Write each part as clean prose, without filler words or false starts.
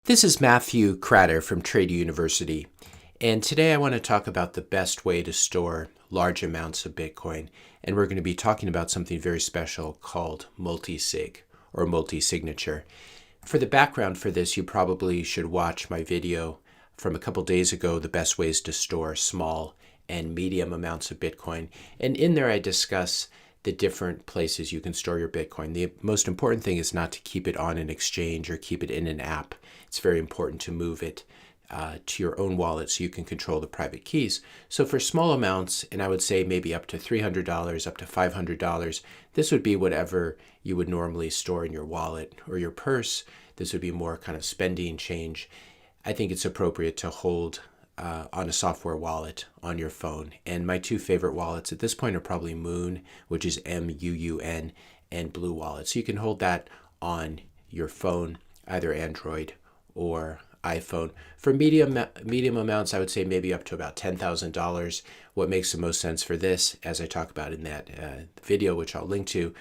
This is Matthew Cratter from Trade University, and today I want to talk about the best way to store large amounts of Bitcoin, and we're going to be talking about something very special called multi-sig or multi-signature. For the background for this, you probably should watch my video from a couple days ago, the best ways to store small and medium amounts of Bitcoin, and in there I discuss the different places you can store your Bitcoin. The most important thing is not to keep it on an exchange or keep it in an app. It's very important to move it to your own wallet so you can control the private keys. So for small amounts, and I would say maybe up to $300, up to $500, this would be whatever you would normally store in your wallet or your purse. This would be more kind of spending change. I think it's appropriate to hold on a software wallet on your phone. And my two favorite wallets at this point are probably Muun, which is MUUN, and Blue Wallet. So you can hold that on your phone, either Android or iPhone. For medium amounts, I would say maybe up to about $10,000. What makes the most sense for this, as I talk about in that video, which I'll link to,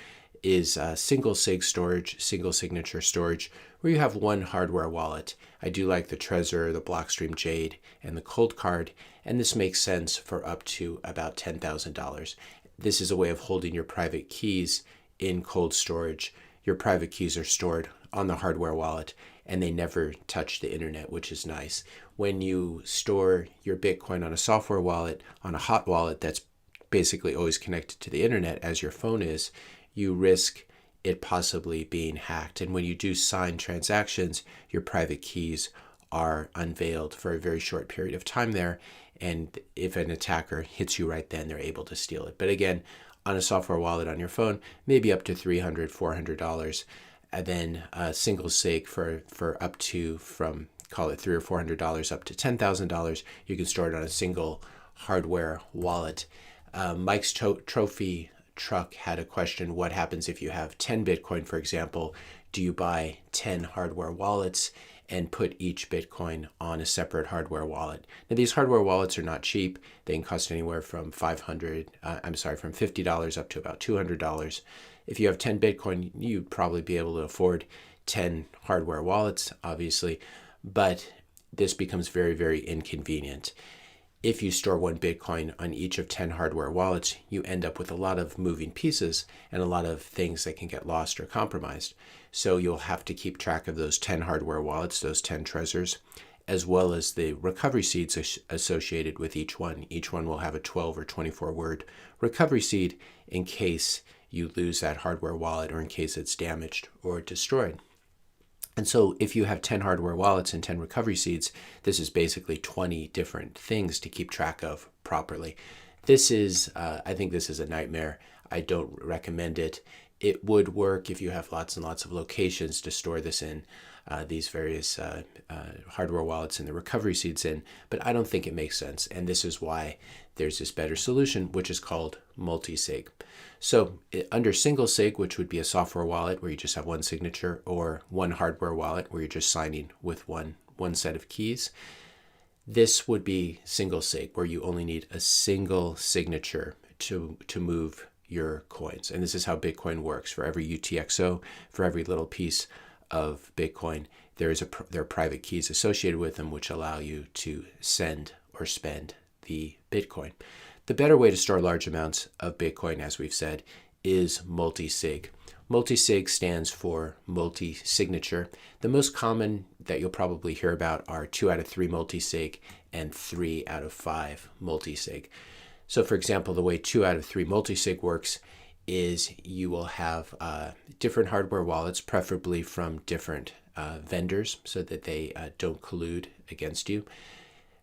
is single sig storage, single signature storage, where you have one hardware wallet. I do like the Trezor, the Blockstream Jade, and the Coldcard, and this makes sense for up to about $10,000. This is a way of holding your private keys in cold storage. Your private keys are stored on the hardware wallet, and they never touch the internet, which is nice. When you store your Bitcoin on a software wallet, on a hot wallet that's basically always connected to the internet as your phone is, you risk it possibly being hacked. And when you do sign transactions, your private keys are unveiled for a very short period of time there. And if an attacker hits you right then, they're able to steal it. But again, on a software wallet on your phone, maybe up to $300, $400. And then a single sig for up to, from call it $300 or $400 up to $10,000. You can store it on a single hardware wallet. Mike's Trophy Truck had a question: what happens if you have 10 Bitcoin, for example? Do you buy 10 hardware wallets and put each Bitcoin on a separate hardware wallet? Now, these hardware wallets are not cheap. They can cost anywhere from from $50 up to about $200. If you have 10 Bitcoin, you'd probably be able to afford 10 hardware wallets, obviously, but this becomes very, very inconvenient. If you store one Bitcoin on each of 10 hardware wallets, you end up with a lot of moving pieces and a lot of things that can get lost or compromised. So you'll have to keep track of those 10 hardware wallets, those 10 Trezors, as well as the recovery seeds associated with each one. Each one will have a 12 or 24 word recovery seed in case you lose that hardware wallet or in case it's damaged or destroyed. And so if you have 10 hardware wallets and 10 recovery seeds, this is basically 20 different things to keep track of properly. This is, I think this is a nightmare. I don't recommend it. It would work if you have lots and lots of locations to store this in, these various hardware wallets and the recovery seeds in, but I don't think it makes sense. And this is why there's this better solution, which is called multi-sig. So under single sig, which would be a software wallet where you just have one signature, or one hardware wallet where you're just signing with one set of keys, this would be single sig, where you only need a single signature to move your coins. And this is how Bitcoin works. For every UTXO, for every little piece of Bitcoin, there are private keys associated with them, which allow you to send or spend the Bitcoin. The better way to store large amounts of Bitcoin, as we've said, is multi-sig. Multi-sig stands for multi-signature. The most common that you'll probably hear about are 2 out of 3 multi-sig and 3 out of 5 multi-sig. So for example, the way 2 out of 3 multi-sig works is you will have different hardware wallets, preferably from different vendors, so that they don't collude against you.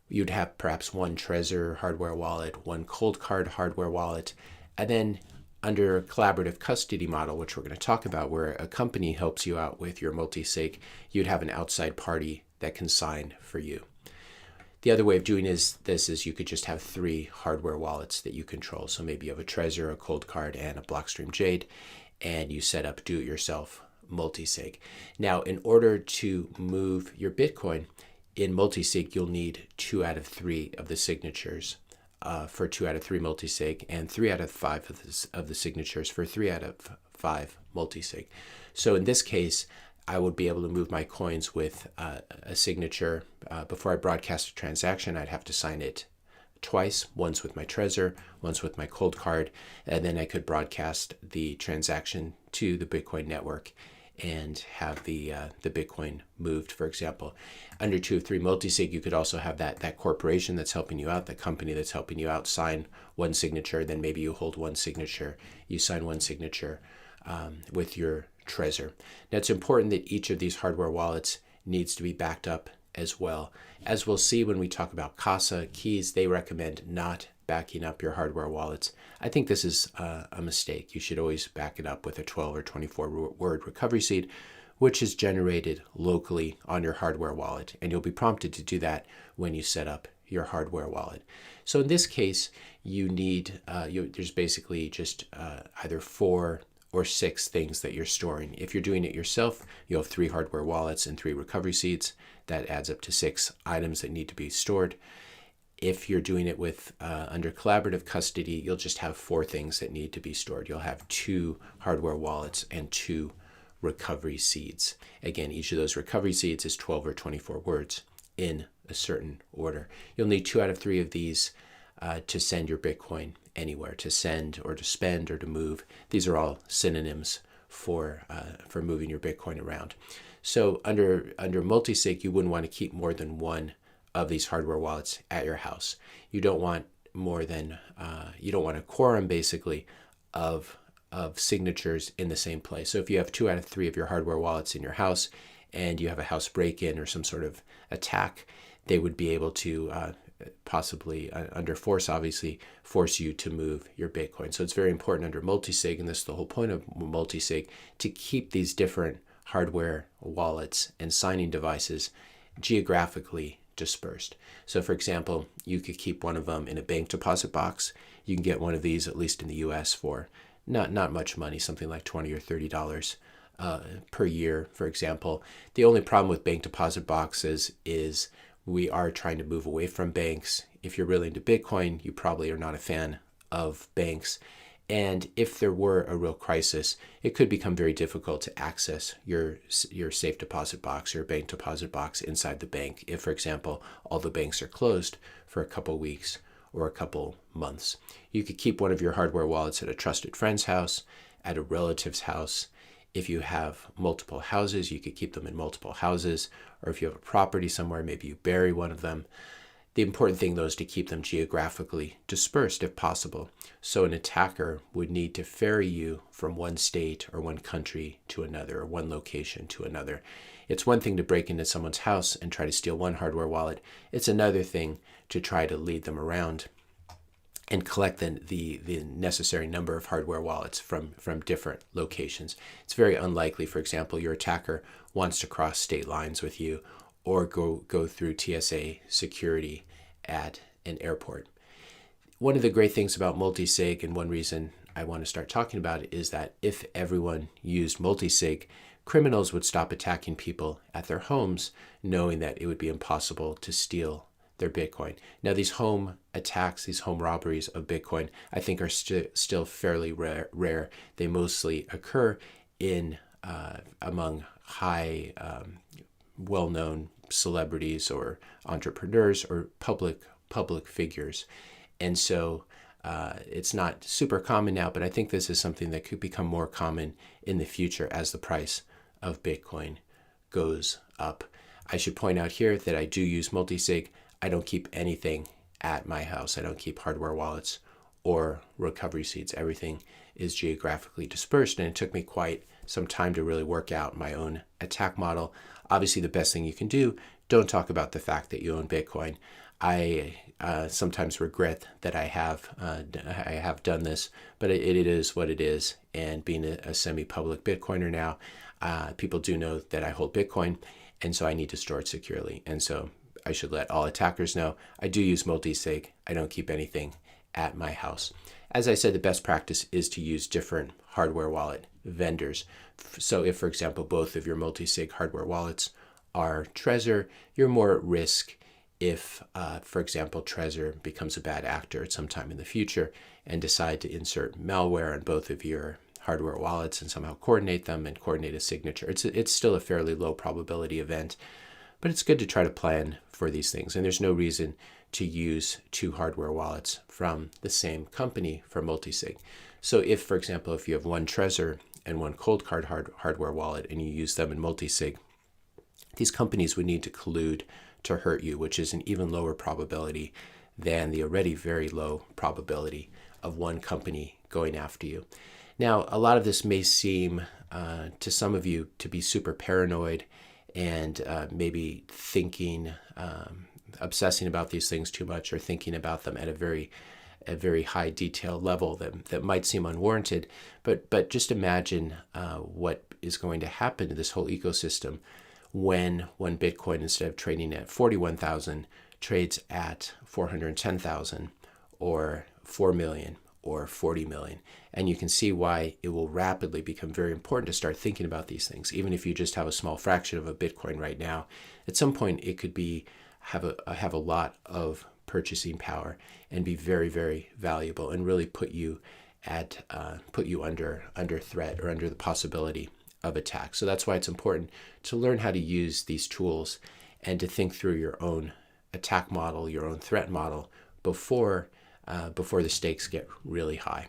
You'd have perhaps one Trezor hardware wallet, one Coldcard hardware wallet, and then under a collaborative custody model, which we're going to talk about, where a company helps you out with your multi-sig, you'd have an outside party that can sign for you. The other way of doing this is you could just have 3 hardware wallets that you control. So maybe you have a Trezor, a Coldcard, and a Blockstream Jade, and you set up do-it-yourself multi-sig. Now, in order to move your Bitcoin in multi-sig, you'll need 2 out of 3 of the signatures for 2 out of 3 multi-sig, and 3 out of 5 of the signatures for 3 out of 5 multi-sig. So in this case, I would be able to move my coins with a signature. Before I broadcast a transaction, I'd have to sign it twice, once with my Trezor, once with my cold card, and then I could broadcast the transaction to the Bitcoin network and have the Bitcoin moved, for example. Under 2 of 3 multisig, you could also have that corporation that's helping you out, the company that's helping you out, sign one signature, then maybe you hold one signature, you sign one signature with your Trezor. Now, it's important that each of these hardware wallets needs to be backed up as well. As we'll see when we talk about Casa keys, they recommend not backing up your hardware wallets. I think this is a mistake. You should always back it up with a 12 or 24 word recovery seed, which is generated locally on your hardware wallet. And you'll be prompted to do that when you set up your hardware wallet. So in this case, you need, there's basically just either 4 or 6 things that you're storing. If you're doing it yourself, you'll have 3 hardware wallets and 3 recovery seeds. That adds up to 6 items that need to be stored. If you're doing it with under collaborative custody, you'll just have 4 things that need to be stored. You'll have 2 hardware wallets and 2 recovery seeds. Again, each of those recovery seeds is 12 or 24 words in a certain order. You'll need 2 out of 3 of these to send your Bitcoin anywhere, to send or to spend or to move. These are all synonyms for moving your Bitcoin around. So under multisig, you wouldn't want to keep more than 1 of these hardware wallets at your house. You don't want more than you don't want a quorum basically of signatures in the same place. So if you have 2 out of 3 of your hardware wallets in your house and you have a house break-in or some sort of attack, they would be able to possibly under force, obviously, force you to move your Bitcoin. So it's very important under multisig, and this is the whole point of multisig, to keep these different hardware wallets and signing devices geographically dispersed. So for example, you could keep one of them in a bank deposit box. You can get one of these, at least in the US, for not much money, something like $20 or $30 per year, for example. The only problem with bank deposit boxes is we are trying to move away from banks. If you're really into Bitcoin, you probably are not a fan of banks. And if there were a real crisis, it could become very difficult to access your safe deposit box, your bank deposit box inside the bank. If, for example, all the banks are closed for a couple weeks or a couple months. You could keep one of your hardware wallets at a trusted friend's house, at a relative's house. If you have multiple houses, you could keep them in multiple houses. Or if you have a property somewhere, maybe you bury one of them. The important thing, though, is to keep them geographically dispersed if possible. So an attacker would need to ferry you from one state or one country to another, or one location to another. It's one thing to break into someone's house and try to steal one hardware wallet. It's another thing to try to lead them around and collect the necessary number of hardware wallets from different locations. It's very unlikely, for example, your attacker wants to cross state lines with you or go through TSA security at an airport. One of the great things about multisig, and one reason I want to start talking about it, is that if everyone used multisig, criminals would stop attacking people at their homes, knowing that it would be impossible to steal their Bitcoin. Now, these home attacks, these home robberies of Bitcoin, I think are still fairly rare. They mostly occur in among high, well-known celebrities or entrepreneurs or public figures. And so it's not super common now, but I think this is something that could become more common in the future as the price of Bitcoin goes up. I should point out here that I do use multisig. I don't keep anything at my house. I don't keep hardware wallets or recovery seeds. Everything is geographically dispersed, and it took me quite some time to really work out my own attack model. Obviously, the best thing you can do, don't talk about the fact that you own Bitcoin. I sometimes regret that I have done this, but it is what it is. And being a semi-public Bitcoiner now, people do know that I hold Bitcoin, and so I need to store it securely. And so I should let all attackers know I do use multisig. I don't keep anything at my house. As I said, the best practice is to use different hardware wallet vendors. So if, for example, both of your multisig hardware wallets are Trezor, you're more at risk if, for example, Trezor becomes a bad actor at some time in the future and decide to insert malware on both of your hardware wallets and somehow coordinate them and coordinate a signature. It's still a fairly low probability event, but it's good to try to plan for these things. And there's no reason to use two hardware wallets from the same company for multisig. So if, for example, if you have one Trezor and one Coldcard hardware wallet and you use them in multisig, these companies would need to collude to hurt you, which is an even lower probability than the already very low probability of one company going after you. Now, a lot of this may seem to some of you to be super paranoid and maybe thinking, obsessing about these things too much, or thinking about them at a very high detail level that might seem unwarranted. But just imagine what is going to happen to this whole ecosystem when one Bitcoin, instead of trading at 41,000, trades at 410,000 or 4 million or 40 million. And you can see why it will rapidly become very important to start thinking about these things. Even if you just have a small fraction of a Bitcoin right now, at some point it could have a lot of purchasing power and be very, very valuable and really put you under threat or under the possibility of attack. So that's why it's important to learn how to use these tools and to think through your own attack model, your own threat model before the stakes get really high.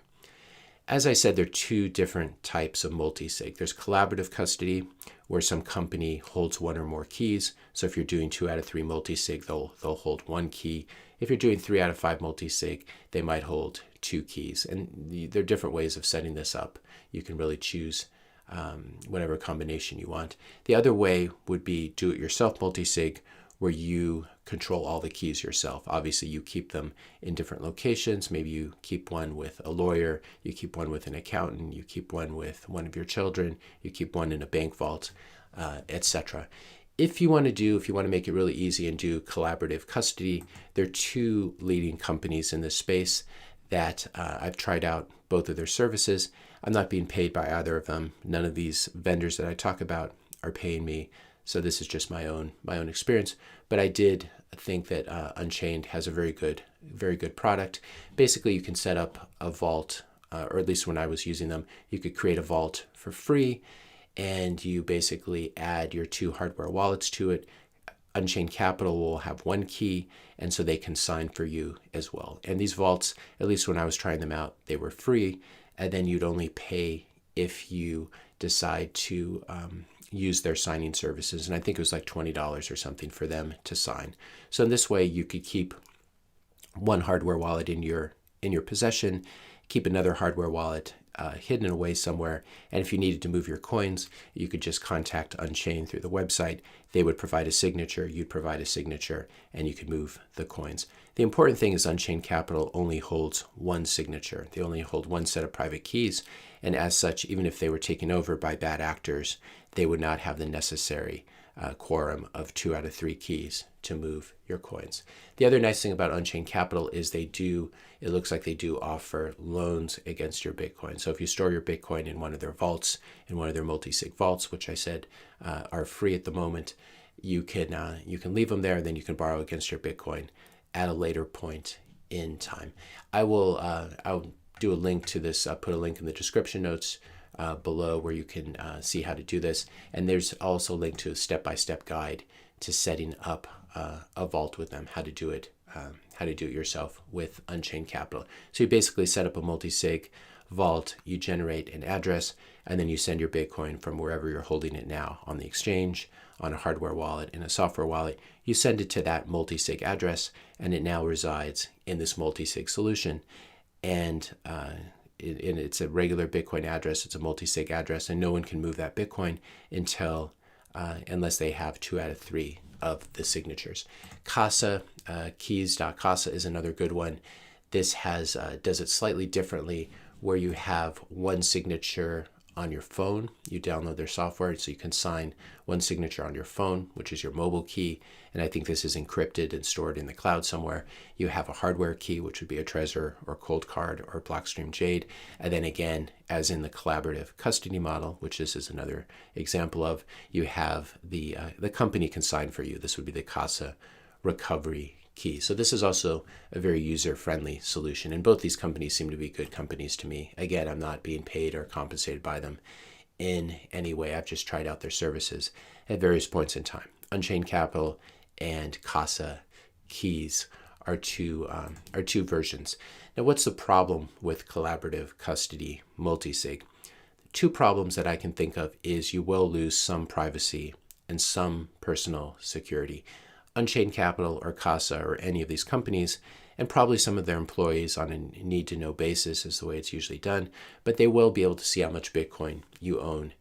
As I said, there are two different types of multisig. There's collaborative custody, where some company holds one or more keys. So if you're doing 2 out of 3 multisig, they'll hold one key. If you're doing 3 out of 5 multisig, they might hold 2 keys. And there are different ways of setting this up. You can really choose whatever combination you want. The other way would be do-it-yourself multisig, where you control all the keys yourself. Obviously, you keep them in different locations. Maybe you keep one with a lawyer, you keep one with an accountant, you keep one with one of your children, you keep one in a bank vault, etc. If you want to make it really easy and do collaborative custody, there are 2 leading companies in this space that I've tried out both of their services. I'm not being paid by either of them. None of these vendors that I talk about are paying me. So this is just my own experience. But I did think that Unchained has a very good product. Basically, you can set up a vault, or at least when I was using them, you could create a vault for free, and you basically add your 2 hardware wallets to it. Unchained Capital will have 1 key, and so they can sign for you as well. And these vaults, at least when I was trying them out, they were free, and then you'd only pay if you decide to use their signing services. And I think it was like $20 or something for them to sign. So in this way, you could keep one hardware wallet in your possession, keep another hardware wallet hidden away somewhere. And if you needed to move your coins, you could just contact Unchained through the website. They would provide a signature, you'd provide a signature, and you could move the coins. The important thing is Unchained Capital only holds 1 signature. They only hold 1 set of private keys. And as such, even if they were taken over by bad actors, they would not have the necessary quorum of 2 out of 3 keys to move your coins. The other nice thing about Unchained Capital is it looks like they do offer loans against your Bitcoin. So if you store your Bitcoin in one of their vaults, in one of their multi-sig vaults, which I said are free at the moment, you can leave them there, and then you can borrow against your Bitcoin at a later point in time. I'll do a link to this, put a link in the description notes below where you can see how to do this. And there's also a link to a step-by-step guide to setting up a vault with them, how to do it yourself with Unchained Capital. So you basically set up a multi-sig vault, you generate an address, and then you send your Bitcoin from wherever you're holding it now, on the exchange, on a hardware wallet, in a software wallet. You send it to that multi-sig address, and it now resides in this multi-sig solution. And it's a regular Bitcoin address, it's a multi-sig address, and no one can move that Bitcoin unless they have 2 out of 3 of the signatures. Casa, keys.casa is another good one. This does it slightly differently, where you have 1 signature on your phone. You download their software, so you can sign 1 signature on your phone, which is your mobile key. And I think this is encrypted and stored in the cloud somewhere. You have a hardware key, which would be a Trezor or Coldcard or Blockstream Jade. And then again, as in the collaborative custody model, which this is another example of, you have the company can sign for you. This would be the Casa recovery key. So this is also a very user-friendly solution, and both these companies seem to be good companies to me. Again, I'm not being paid or compensated by them in any way. I've just tried out their services at various points in time. Unchained Capital and Casa Keys are two versions. Now, what's the problem with collaborative custody multisig? Two problems that I can think of is you will lose some privacy and some personal security. Unchained Capital or Casa or any of these companies, and probably some of their employees on a need-to-know basis is the way it's usually done, but they will be able to see how much Bitcoin you own,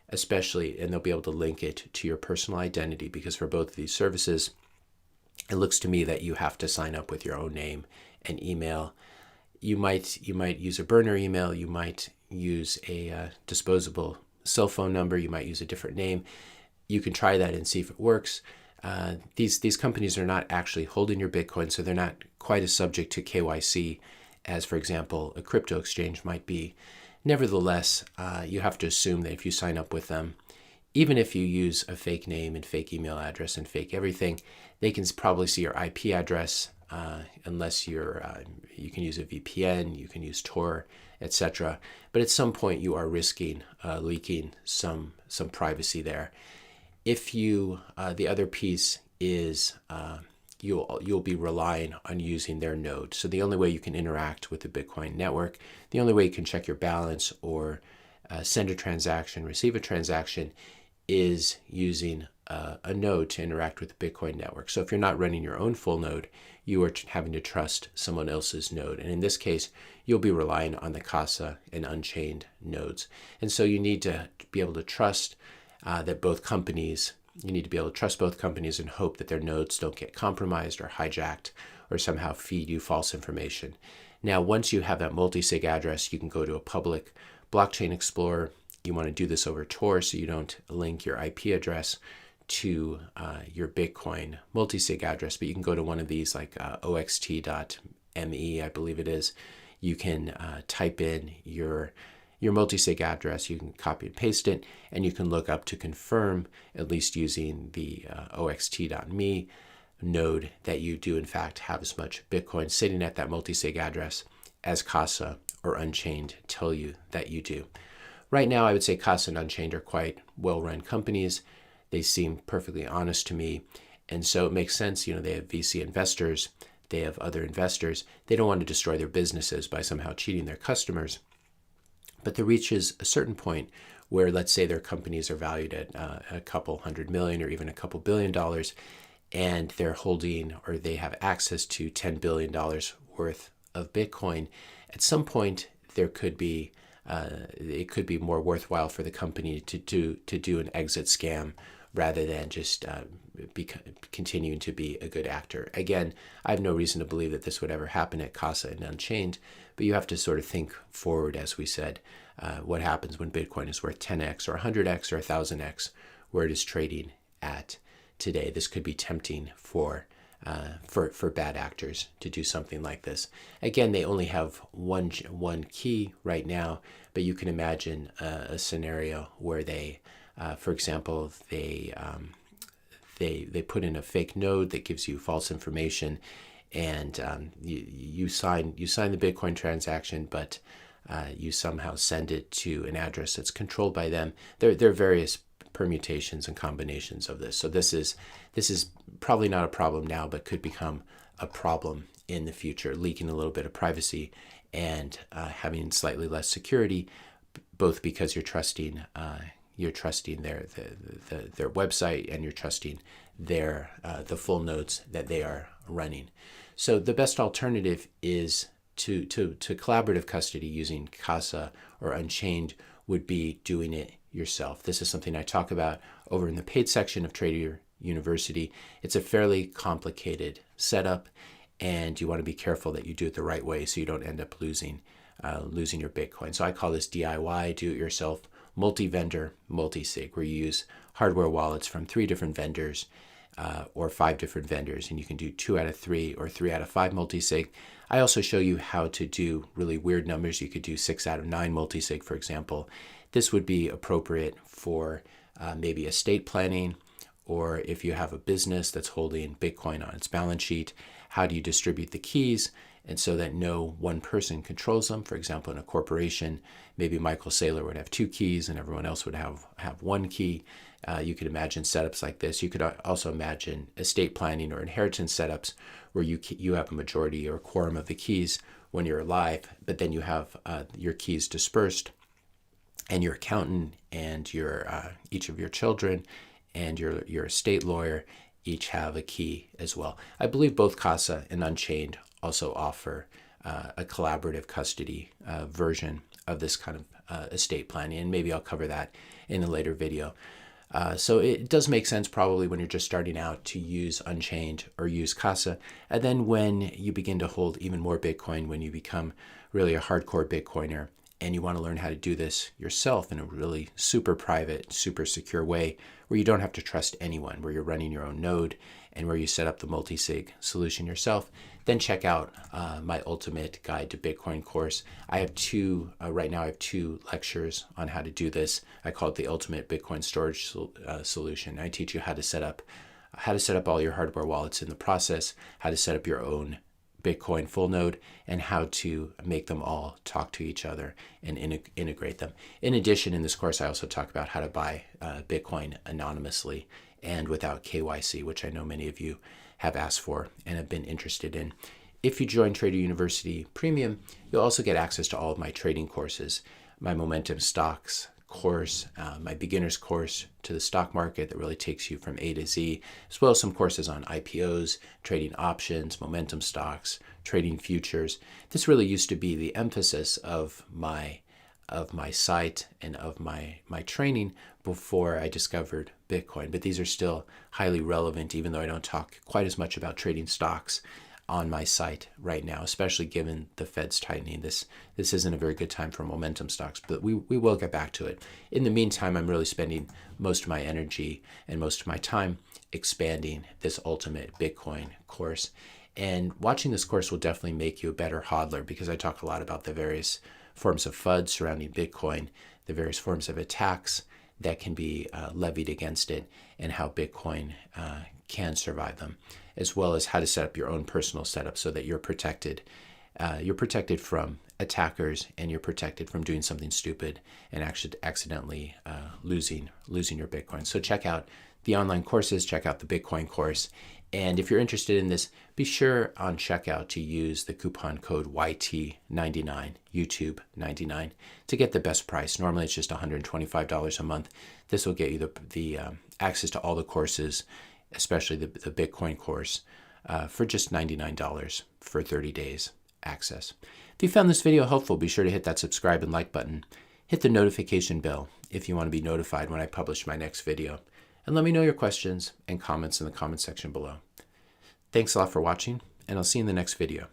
especially, and they'll be able to link it to your personal identity, because for both of these services, it looks to me that you have to sign up with your own name and email. You might use a burner email, you might use a disposable cell phone number, you might use a different name. You can try that and see if it works. These companies are not actually holding your Bitcoin, so they're not quite as subject to KYC as, for example, a crypto exchange might be. Nevertheless, you have to assume that if you sign up with them, even if you use a fake name and fake email address and fake everything, they can probably see your IP address, unless you can use a VPN, you can use Tor, etc. But at some point, you are risking leaking some privacy there. If you, the other piece is you'll be relying on using their node. So the only way you can interact with the Bitcoin network, the only way you can check your balance or send a transaction, receive a transaction, is using a node to interact with the Bitcoin network. So if you're not running your own full node, you are having to trust someone else's node. And in this case, you'll be relying on the Casa and Unchained nodes. And so you need to be able to trust that both companies, you need to be able to trust both companies and hope that their nodes don't get compromised or hijacked or somehow feed you false information. Now, once you have that multi-sig address, you can go to a public blockchain explorer. You want to do this over Tor so you don't link your IP address to your Bitcoin multi-sig address, but you can go to one of these like oxt.me, I believe it is. You can type in your multi-sig address, you can copy and paste it, and you can look up to confirm, at least using the oxt.me node, that you do in fact have as much Bitcoin sitting at that multi-sig address as Casa or Unchained tell you that you do. Right now, I would say Casa and Unchained are quite well-run companies. They seem perfectly honest to me, and so it makes sense. They have VC investors, they have other investors. They don't want to destroy their businesses by somehow cheating their customers. But there reaches a certain point where, let's say, their companies are valued at a couple $100 million or even a couple $1 billion, and they're holding or they have access to $10 billion worth of Bitcoin. At some point, there could be it could be more worthwhile for the company to do an exit scam rather than just continuing to be a good actor. Again, I have no reason to believe that this would ever happen at Casa and Unchained, but you have to sort of think forward, as we said, what happens when Bitcoin is worth 10x or 100x or 1000x, where it is trading at today. This could be tempting for bad actors to do something like this. Again, they only have one key right now, but you can imagine a scenario where they, for example, they put in a fake node that gives you false information, and you sign the Bitcoin transaction, but you somehow send it to an address that's controlled by them. There are various permutations and combinations of this. So this is probably not a problem now, but could become a problem in the future, leaking a little bit of privacy and having slightly less security, both because you're trusting their website and you're trusting their the full nodes that they are running. So the best alternative is to collaborative custody using Casa or Unchained would be doing it yourself. This is something I talk about over in the paid section of Trader University. It's a fairly complicated setup, and you want to be careful that you do it the right way so you don't end up losing your Bitcoin. So I call this DIY, do-it-yourself, multi-vendor, multi-sig, where you use hardware wallets from 3 different vendors or 5 different vendors, and you can do 2 out of 3 or 3 out of 5 multi-sig. I also show you how to do really weird numbers. You could do 6 out of 9 multi-sig, for example. This would be appropriate for maybe estate planning or if you have a business that's holding Bitcoin on its balance sheet, how do you distribute the keys and so that no one person controls them? For example, in a corporation, maybe Michael Saylor would have 2 keys and everyone else would have 1 key. You could imagine setups like this. You could also imagine estate planning or inheritance setups where you have a majority or a quorum of the keys when you're alive, but then you have your keys dispersed, and your accountant and each of your children and your estate lawyer each have a key as well. I believe both Casa and Unchained also offer a collaborative custody version of this kind of estate planning, and maybe I'll cover that in a later video. So it does make sense probably when you're just starting out to use Unchained or use Casa. And then when you begin to hold even more Bitcoin, when you become really a hardcore Bitcoiner and you want to learn how to do this yourself in a really super private, super secure way where you don't have to trust anyone, where you're running your own node and where you set up the multi-sig solution yourself, then check out my Ultimate Guide to Bitcoin course. I have right now I have 2 lectures on how to do this. I call it the Ultimate Bitcoin Storage Solution. I teach you how to set up all your hardware wallets in the process, how to set up your own Bitcoin full node, and how to make them all talk to each other and integrate them. In addition, in this course, I also talk about how to buy Bitcoin anonymously and without KYC, which I know many of you have asked for and have been interested in. If you join Trader University Premium, you'll also get access to all of my trading courses, my Momentum Stocks course, my beginner's course to the stock market that really takes you from A to Z, as well as some courses on IPOs, trading options, momentum stocks, trading futures. This really used to be the emphasis of my site and of my training before I discovered Bitcoin. But these are still highly relevant, even though I don't talk quite as much about trading stocks on my site right now, especially given the Fed's tightening. This isn't a very good time for momentum stocks, but we will get back to it. In the meantime, I'm really spending most of my energy and most of my time expanding this Ultimate Bitcoin course. And watching this course will definitely make you a better hodler, because I talk a lot about the various forms of FUD surrounding Bitcoin, the various forms of attacks that can be levied against it, and how Bitcoin can survive them, as well as how to set up your own personal setup so that you're protected. You're protected from attackers, and you're protected from doing something stupid and actually accidentally losing your Bitcoin. So check out the online courses, check out the Bitcoin course. And if you're interested in this, be sure on checkout to use the coupon code YT99, YouTube99, to get the best price. Normally it's just $125 a month. This will get you the access to all the courses, especially the Bitcoin course, for just $99 for 30 days access. If you found this video helpful, be sure to hit that subscribe and like button. Hit the notification bell if you want to be notified when I publish my next video. And let me know your questions and comments in the comment section below. Thanks a lot for watching, and I'll see you in the next video.